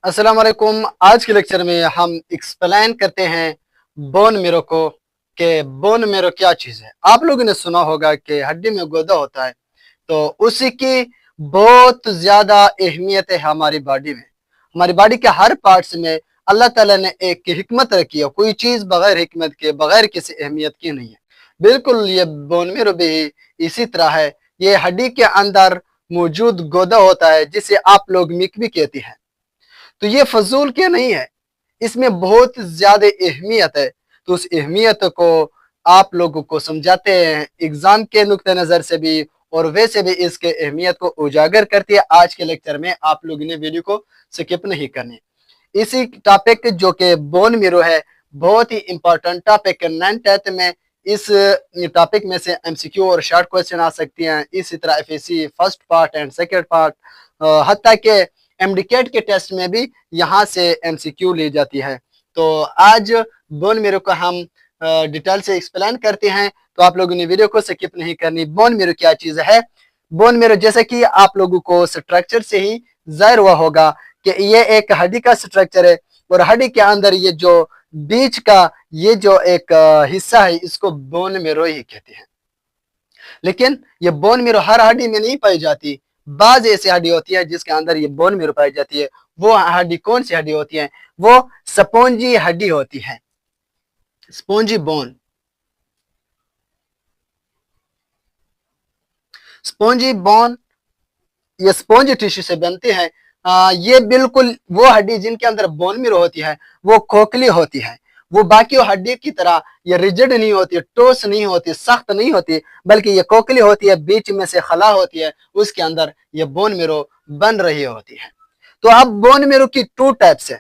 अस्सलाम वालेकुम। आज के लेक्चर में हम एक्सप्लेन करते हैं बोन मेरो को कि बोन मेरो क्या चीज़ है। आप लोगों ने सुना होगा कि हड्डी में गुर्दा होता है, तो उसी की बहुत ज़्यादा अहमियत है हमारी बॉडी में। हमारी बॉडी के हर पार्ट्स में अल्लाह ताला ने एक हिकमत रखी है। कोई चीज़ बगैर हिकमत के, बगैर किसी अहमियत की नहीं है। बिल्कुल ये बोन मेरो भी इसी तरह है। ये हड्डी के अंदर मौजूद गुर्दा होता है जिसे आप लोग मिक भी कहते हैं। तो ये फजूल के नहीं है, इसमें बहुत ज्यादा अहमियत है। तो उस अहमियत को आप लोगों को समझाते हैं एग्जाम के नुक्ते नजर से भी, और वैसे भी इसके अहमियत को उजागर करती है। आज के लेक्चर में आप लोगों ने वीडियो को स्किप नहीं करनी। इसी टॉपिक जो कि बोन मेरो है, बहुत ही इंपॉर्टेंट टॉपिक। 9th में इस टॉपिक में से एमसीक्यू और शॉर्ट क्वेश्चन आ सकती हैं। इसी तरह FSc first part and second part, हत्ता के एमडीकेट के टेस्ट में भी यहाँ से एमसीक्यू ली जाती है। तो आज बोन मेरो को हम डिटेल से एक्सप्लेन करते हैं, तो आप लोगों ने वीडियो को स्किप नहीं करनी। बोन मेरो क्या चीज है? बोन मेरो जैसे कि आप लोगों को स्ट्रक्चर से ही जाहिर हुआ होगा कि ये एक हड्डी का स्ट्रक्चर है, और हड्डी के अंदर ये जो बीच का ये जो एक हिस्सा है, इसको बोन मेरो ही कहते हैं। लेकिन ये बोन मेरो हर हड्डी में नहीं पाई जाती। बाज ऐसी हड्डी होती है जिसके अंदर ये बोन मेरो पाई जाती है। वो हड्डी कौन सी हड्डी होती है? वो स्पॉन्जी हड्डी होती है, स्पॉन्जी बोन। स्पॉन्जी बोन ये स्पॉन्ज टिश्यू से बनते हैं। ये बिल्कुल वो हड्डी जिनके अंदर बोन मेरो होती है, वो खोखली होती है। वो बाकी हड्डी की तरह ये रिजिड नहीं होती, ठोस नहीं होती, सख्त नहीं होती, बल्कि ये खोखली होती है। बीच में से खला होती है, उसके अंदर ये बोन मेरो बन रही होती है। तो अब बोन मेरो की 2 टाइप्स है,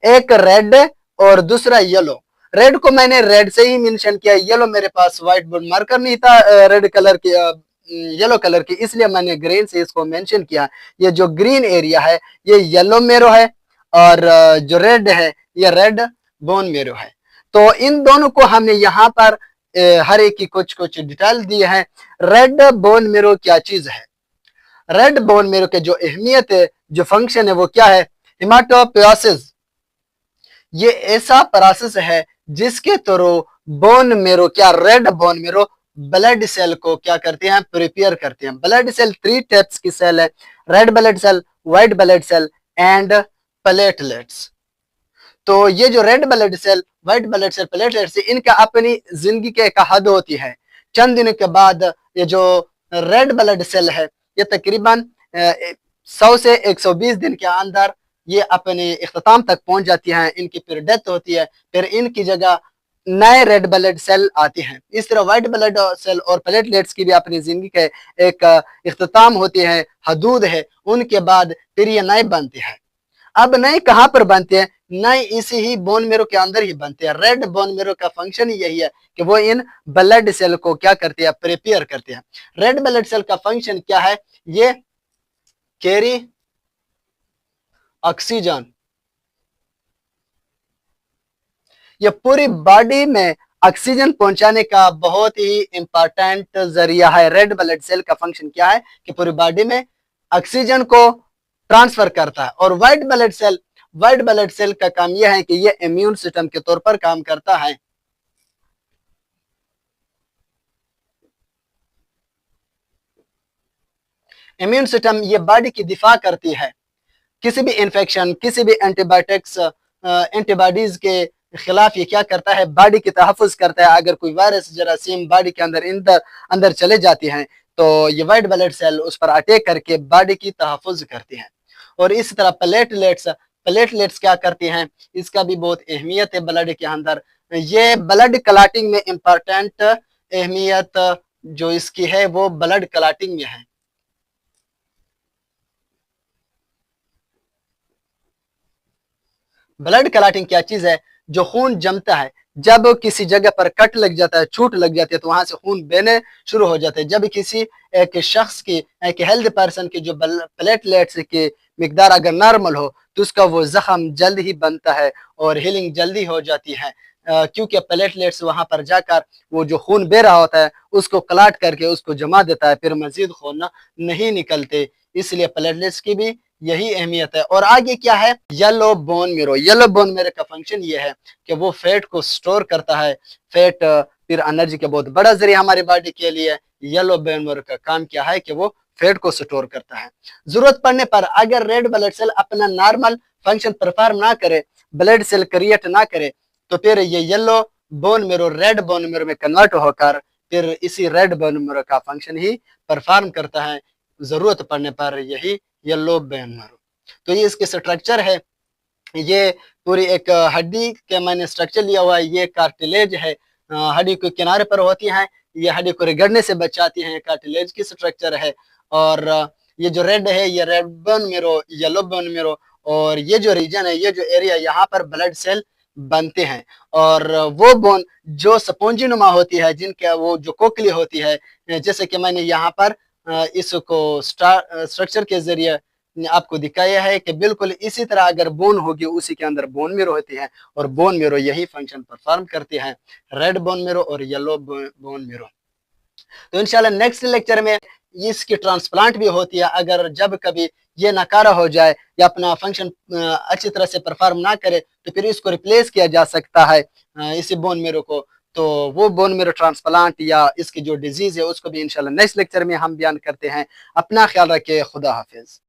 एक रेड और दूसरा येलो। रेड को मैंने रेड से ही मेंशन किया, येलो मेरे पास व्हाइट बोर्ड मार्कर नहीं था रेड कलर की, येलो कलर की, इसलिए मैंने ग्रीन से इसको मेंशन किया। ये जो ग्रीन एरिया है ये येलो मेरो है, और जो रेड है ये रेड बोन मेरो है। तो इन दोनों को हमने यहाँ पर हर एक की कुछ कुछ डिटेल दी है। रेड बोन मेरो क्या चीज है? रेड बोन मेरो के जो अहमियत है, जो फंक्शन है, वो क्या है? हिमाटोपोइसिस। ये ऐसा प्रोसेस है जिसके थ्रू बोन मेरो क्या, red bone marrow blood cell को क्या करते हैं? प्रिपेयर करते हैं। ब्लड सेल 3 टाइप्स की सेल है, red blood cell, white blood cell and platelets. तो ये जो red blood cell, white blood cell, platelets, इनका अपनी जिंदगी के एक हद होती है। चंद दिनों के बाद ये जो रेड ब्लड सेल है, ये तकरीबन 100 से 120 दिन के अंदर ये अपने इख्तिताम तक पहुंच जाती हैं। इनकी फिर डेथ होती है, फिर इनकी जगह नए रेड ब्लड सेल आते हैं। इस तरह व्हाइट ब्लड सेल और प्लेटलेट्स की भी अपनी जिंदगी के एक इख्तिताम होती है, हदूद है। उनके बाद फिर ये नए बनते हैं। अब नए कहाँ पर बनते हैं? नए इसी ही बोन मेरो के अंदर ही बनते हैं। रेड बोन मेरो का फंक्शन ही यही है कि वो इन ब्लड सेल को क्या करते हैं? प्रिपेयर करते हैं। रेड ब्लड सेल का फंक्शन क्या है? ये कैरी ऑक्सीजन, ये पूरी बॉडी में ऑक्सीजन पहुंचाने का बहुत ही इंपॉर्टेंट जरिया है। रेड ब्लड सेल का फंक्शन क्या है कि पूरी बॉडी में ऑक्सीजन को ट्रांसफर करता है। और व्हाइट ब्लड सेल का काम यह है कि ये इम्यून सिस्टम के तौर पर काम करता है। इम्यून सिस्टम ये बॉडी की दिफा करती है किसी भी इंफेक्शन, किसी भी एंटीबायोटिक्स, एंटीबॉडीज के खिलाफ ये क्या करता है? बॉडी की तहफ़्फ़ुज़ करता है। अगर कोई वायरस, जरासीम बॉडी के अंदर चले जाती हैं, तो ये व्हाइट ब्लड सेल उस पर अटैक करके बॉडी की तहफ़्फ़ुज़ करती हैं। और इस तरह प्लेटलेट्स क्या करती हैं? इसका भी बहुत अहमियत है ब्लड के अंदर। ये ब्लड क्लॉटिंग में इम्पॉर्टेंट अहमियत जो इसकी है, वो ब्लड क्लॉटिंग में है। ब्लड क्लॉटिंग क्या चीज है? जो खून जमता है, जब किसी जगह पर कट लग जाता है, चोट लग जाती है, तो वहां से खून बहने शुरू हो जाते हैं। जब किसी एक शख्स की, एक हेल्थ पर्सन की जो प्लेटलेट्स की मिकदार अगर नॉर्मल हो, तो उसका वो जख्म जल्द ही बनता है और हीलिंग जल्दी हो जाती है, क्योंकि प्लेटलेट्स वहां पर जाकर वो जो खून बह रहा होता है उसको क्लॉट करके उसको जमा देता है, फिर मजीद खून नहीं निकलते। इसलिए प्लेटलेट्स की भी यही अहमियत है। और आगे क्या है, yellow bone marrow. Yellow bone marrow का फंक्शन ये है कि वो फैट को स्टोर करता है। फैट फिर एनर्जी का बहुत बड़ा जरिया हमारी बॉडी के लिए। येलो बोन मेरो का काम क्या है कि वो फैट को स्टोर करता है। जरूरत पड़ने पर अगर रेड ब्लड सेल अपना नॉर्मल फंक्शन परफॉर्म ना करे, ब्लड सेल क्रिएट ना करे, तो फिर ये yellow bone marrow red bone मेरो में कन्वर्ट होकर फिर इसी रेड बोन मेरो का फंक्शन ही परफॉर्म करता है जरूरत पड़ने पर, यही येलो बोन मेरो। तो ये इसके स्ट्रक्चर है। ये पूरी एक हड्डी के मैंने स्ट्रक्चर लिया हुआ है। ये कार्टिलेज है, हड्डी के किनारे पर होती है। ये हड्डी को रगड़ने से बचाती है, कार्टिलेज की स्ट्रक्चर है। और ये जो रेड है ये रेड बोन मेरो, येलो बोन मेरो। और ये जो रीजन है, ये जो एरिया, यहाँ पर ब्लड सेल बनते हैं। और वो बोन जो स्पॉन्जी नुमा होती है, जिनके वो जो कोकली होती है, जैसे कि मैंने यहाँ पर इसको स्ट्रक्चर के जरिए आपको दिखाया है कि बिल्कुल इसी तरह अगर बोन होगी, उसी के अंदर बोन मेरो होती है। और बोन मेरो यही फंक्शन परफॉर्म करती है, रेड बोन मेरो और येलो बोन मेरो। तो इंशाल्लाह नेक्स्ट लेक्चर में इसकी ट्रांसप्लांट भी होती है। अगर जब कभी ये नकारा हो जाए या अपना फंक्शन अच्छी तरह से परफॉर्म ना करे, तो फिर इसको रिप्लेस किया जा सकता है इसी बोन मेरो को। तो वो बोन मेरो ट्रांसप्लांट या इसकी जो डिजीज है उसको भी इंशाल्लाह नेक्स्ट लेक्चर में हम बयान करते हैं। अपना ख्याल रखें, खुदा हाफिज।